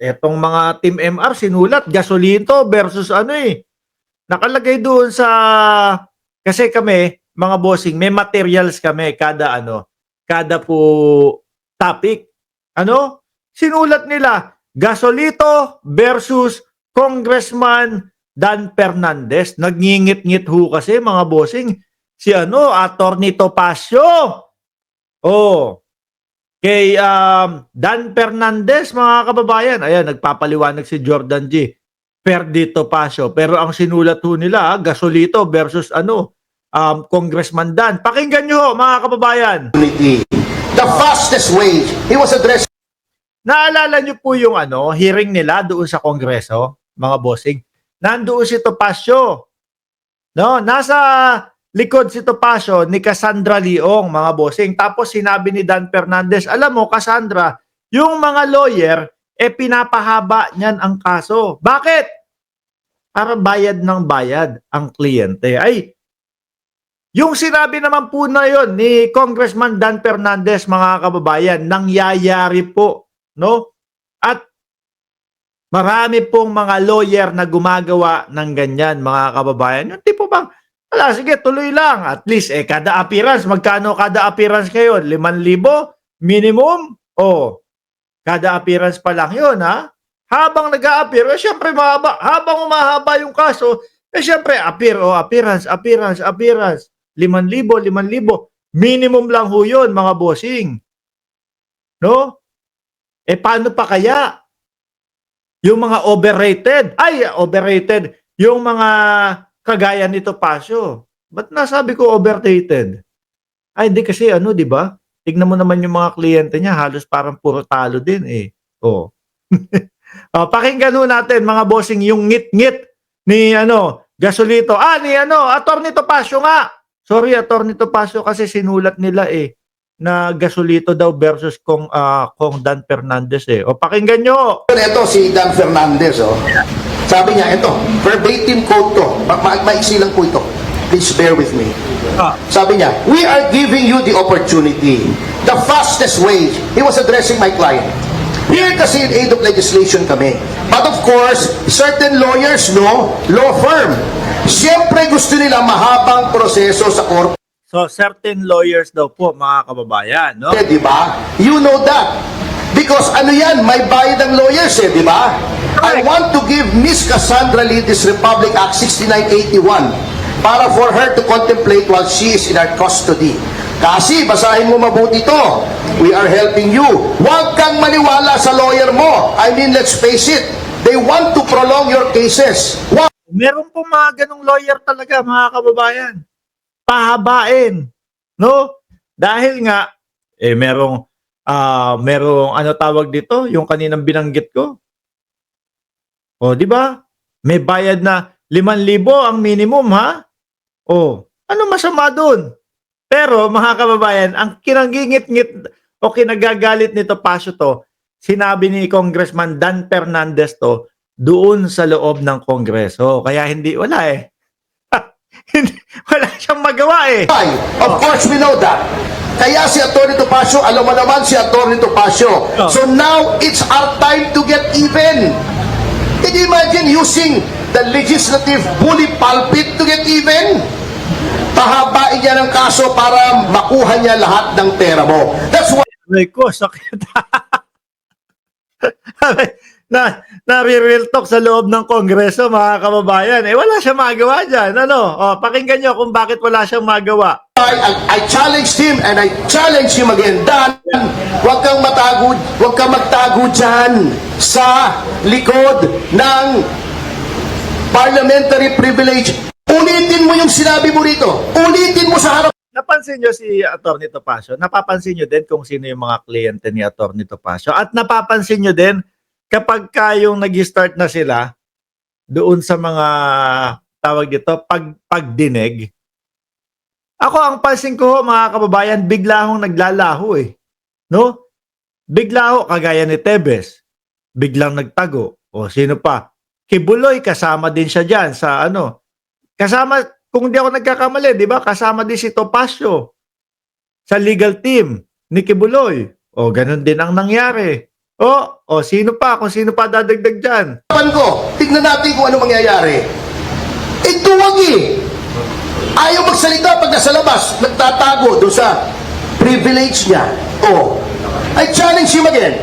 etong mga Team MR sinulat gasolito versus ano eh. Nakalagay doon sa kasi kami mga bossing may materials kami kada ano, kada po topic. Ano? Sinulat nila gasolito versus Congressman Dan Fernandez. Nagngingit-ngit ho kasi mga bossing si ano, Attorney Topacio. Oh, kay Dan Fernandez mga kababayan. Ayan, nagpapaliwanag si Jordan G. Perdito Pasio. Pero ang sinulat ho nila, gasolito versus ano, Congressman Dan. Pakinggan nyo ho, mga kababayan. The fastest way, he was addressing. Naalala nyo po yung ano, hearing nila doon sa Kongreso, mga bossing. Nandoon si Topacio. No, nasa likod si Topacio ni Cassandra Leong, mga bossing. Tapos sinabi ni Dan Fernandez, alam mo, Cassandra, yung mga lawyer, pinapahaba niyan ang kaso. Bakit? Para bayad ng bayad ang kliyente. Ay, yung sinabi naman po na yon ni Congressman Dan Fernandez, mga kababayan, nangyayari po, no? At marami pong mga lawyer na gumagawa ng ganyan, mga kababayan. Yung tipo bang, wala, sige, tuloy lang. At least, kada appearance, magkano kada appearance kayo? 5,000 minimum? O, kada appearance pa lang yun, ha? Habang nag-a-appear, syempre mahaba. Habang umahaba yung kaso, syempre, appear, appearance. 5,000. Minimum lang ho yun, mga bossing. No? Paano pa kaya? Yung mga overrated. Yung mga kagaya nito Pasio. Ba't nasabi ko overrated? Ay, hindi kasi ano, di ba? Tignan mo naman yung mga kliyente niya, halos parang puro talo din eh. Oh. Pakinggan ho natin mga bossing yung ngit-ngit ni ano, Gasolito. Ni ano, Attorney Topacio nga. Sorry, Attorney Topacio kasi sinulat nila na Gasolito daw versus Kong Dan Fernandez eh. O pakinggan nyo. Ito si Dan Fernandez, sabi niya, ito, verbatim quote to, maiksi lang po ito. Please bear with me. Sabi niya, we are giving you the opportunity. The fastest way, he was addressing my client. Here kasi in aid of legislation kami. But of course, certain lawyers, no, law firm, siyempre gusto nila mahabang proseso sa korte. So, certain lawyers daw po, mga kababayan, no? Di ba? You know that. Because ano yan, may bayad ng lawyers di ba? I want to give Miss Cassandra Lee this Republic Act 6981 para for her to contemplate while she is in our custody. Kasi, basahin mo mabuti ito. We are helping you. Huwag kang maniwala sa lawyer mo. I mean, let's face it. They want to prolong your cases. Meron po mga ganong lawyer talaga, mga kababayan. Pahabain. No? Dahil nga, merong ano tawag dito? Yung kaninang binanggit ko. O, di ba? May bayad na 5,000 ang minimum, ha? O, ano masama dun? Pero, mga kababayan, ang kinagingit-ngit o kinagagalit nito Pasio to, sinabi ni Congressman Dan Fernandez to, doon sa loob ng Kongreso. Kaya hindi, wala wala siyang magawa Of course, we know that. Kaya si Atty. Topacio, alam mo naman si Atty. Topacio. So now, it's our time to get even. Can you imagine using the legislative bully pulpit to get even? Pahabain niya ng kaso para makuha niya lahat ng pera mo. That's why... Ko, sakit. Nare-real talk sa loob ng Kongreso, mga kababayan. Wala siyang magawa dyan. Ano? Pakinggan nyo kung bakit wala siyang magawa. I challenged him and I challenge him again. Dan, huwag kang magtago dyan sa likod ng parliamentary privilege. Ulitin mo yung sinabi mo rito. Ulitin mo sa harap. Napansin nyo si Atty. Topacio? Napapansin nyo din kung sino yung mga kliyente ni Atty. Topacio? At napapansin nyo din kapag kayong nag-start na sila doon sa mga tawag dito, pagdinig. Ako ang pansin ko, mga kababayan, bigla akong naglalaho No? Bigla ako, kagaya ni Tebes. Biglang nagtago. O sino pa? Kibuloy, kasama din siya dyan sa ano. Kasama, kung di ako nagkakamali, di ba? Kasama din si Topacio sa legal team ni Kibuloy. O ganun din ang nangyari. Sino pa? Kung sino pa dadagdag dyan? ko, tignan natin kung ano mangyayari. Duwag eh. Ayaw magsalita pag nasa labas, nagtatago doon sa privilege niya. I challenge him again.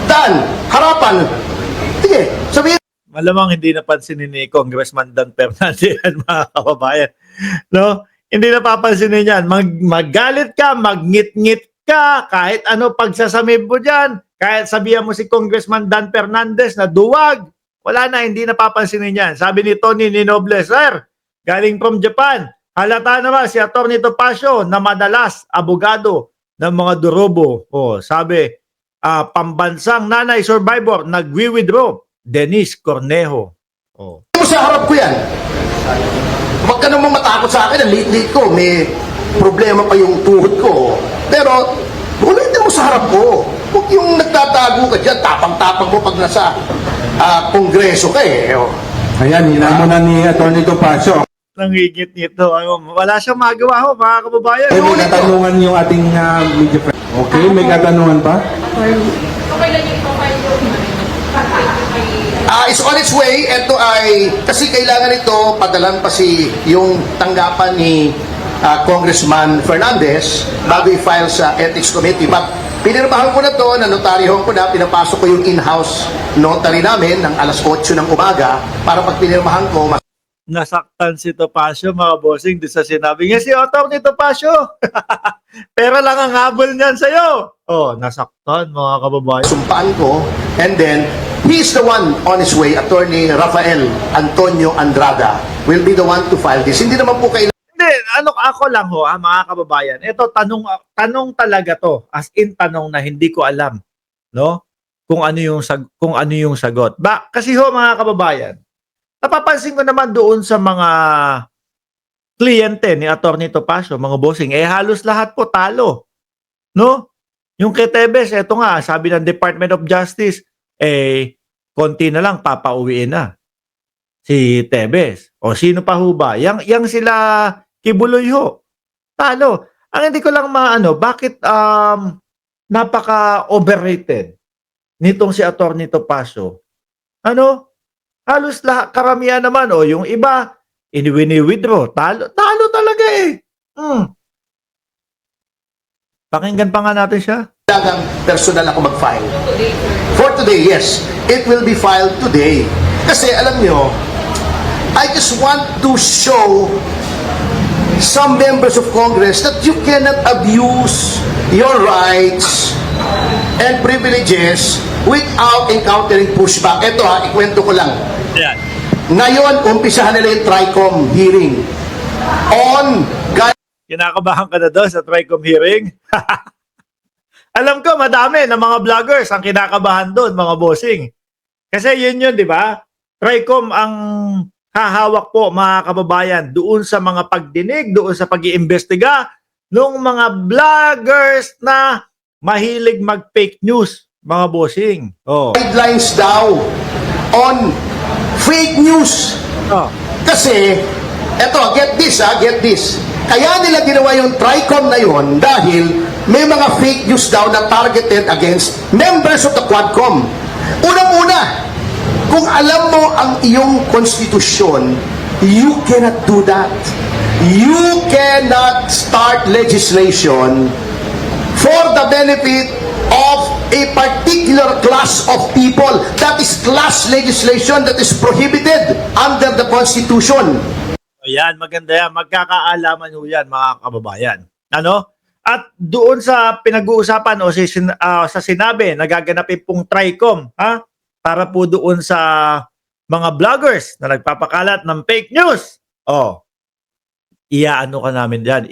Dan, harapan. Sige, sabihin. Malamang hindi napansinin ni Congressman Dan Fernandez yan, mga kababayan. No? Hindi napapansinin yan. Magalit ka, magngit-ngit ka, kahit ano pagsasamib mo dyan, kahit sabihan mo si Congressman Dan Fernandez na duwag, wala na, hindi napapansinin yan. Sabi ni Tony Ninoble, sir, galing from Japan, halata naman si Atty. Topacio na madalas abogado ng mga durobo. Sabi, pambansang nanay survivor, nagwi-withdraw, Denise Cornejo. Sa harap ko yan. Huwag ka namang matakot sa akin. Ang liit-liit ko. May problema pa yung tuhod ko. Pero, ulitin mo sa harap ko. Huwag yung nagtatago ka dyan. Tapang-tapang mo pag nasa kongreso ka eh. Ayan, hinamon na ni Atty. Topacio. Nangigit-ngit to. Wala siyang magawa ho, mga kababayan. May katanungan yung ating media friend. Okay, may katanungan pa? Okay lang yung profile yung It's on its way. Ito ay, kasi kailangan ito, padalan pa yung tanggapan ni Congressman Fernandez bago i-file sa Ethics Committee. But pinirmahan ko na to, nanotaryohan ko na, pinapasok ko yung in-house notary namin ng alas 8 ng umaga para pag pinirmahan ko, Nasaktan si Topacio, mga bossing, di sa sinabi niya, si Atty. Topacio. Pera lang ang habol niyan sa'yo. Nasaktan, mga kababayan. sumpaan ko, and then he's the one on his way. Attorney Rafael Antonio Andrada will be the one to file this. Hindi naman po kailangan Hindi, ako lang ho, mga kababayan. Ito, tanong talaga to. As in, tanong na hindi ko alam. No? Kung ano yung sagot. Kasi ho, mga kababayan, napapansin ko naman doon sa mga kliyente ni Atty. Topacio, mga bossing, halos lahat po talo. No? Yung kay Tebes, eto nga, sabi ng Department of Justice, konti na lang, papauwiin na si Tebes. O sino pa ho ba? Yang sila Kibuloy ho. Talo. Ang hindi ko lang bakit napaka-overrated nitong si Atty. Topacio? Halos lahat, karamihan naman, yung iba, wini-withdraw. Talo talaga eh. Pakinggan pa nga natin siya. personal ako mag-file. For today, yes. It will be filed today. Kasi alam nyo, I just want to show some members of Congress that you cannot abuse your rights and privileges without encountering pushback. Ito ikwento ko lang. Yan. Ngayon, umpisahan nila yung TRICOM hearing on Kinakabahan ka na doon sa TRICOM hearing? Alam ko, madami na mga vloggers ang kinakabahan doon, mga bossing. Kasi yun, di ba? TRICOM ang hahawak po, mga kababayan, doon sa mga pagdinig, doon sa pag-iimbestiga ng mga vloggers na mahilig mag-fake news, mga bossing. guidelines daw on fake news. Kasi, eto, get this. Kaya nila ginawa yung TRICOM na yun dahil may mga fake news daw na targeted against members of the Quadcom. Unang-una, kung alam mo ang iyong konstitusyon, you cannot do that. You cannot start legislation for the benefit of a particular class of people. That is class legislation that is prohibited under the Constitution. Ayan, maganda yan. Magkakaalaman ho yan, mga kababayan. At doon sa pinag-uusapan o sa sinabi, nagaganapin pong TRICOM, para po doon sa mga vloggers na nagpapakalat ng fake news. Iaano ka namin dyan.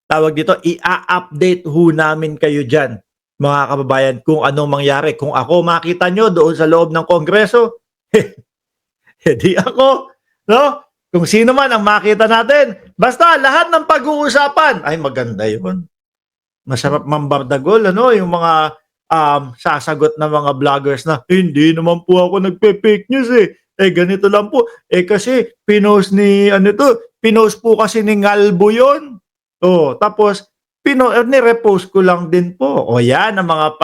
Tawag dito, i-update ho namin kayo dyan, mga kababayan, kung anong mangyari. Kung ako makita nyo doon sa loob ng Kongreso, di ako, no? Kung sino man ang makita natin, basta lahat ng pag-uusapan, ay maganda yun. Masarap mambardagol, yung mga sasagot ng mga vloggers na, hindi naman po ako nagpe-fake news ganito lang po. Kasi pinost po kasi ni Ngalbo yun. Tapos Ni-repost ko lang din po. O yan ang mga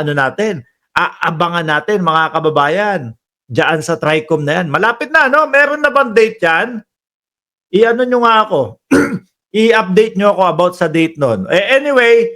ano natin. Aabangan natin mga kababayan. Diyan sa TRICOM na yan. Malapit na, no? Meron na bang date yan? I-ano nyo nga ako. I-update nyo ako about sa date nun. Anyway,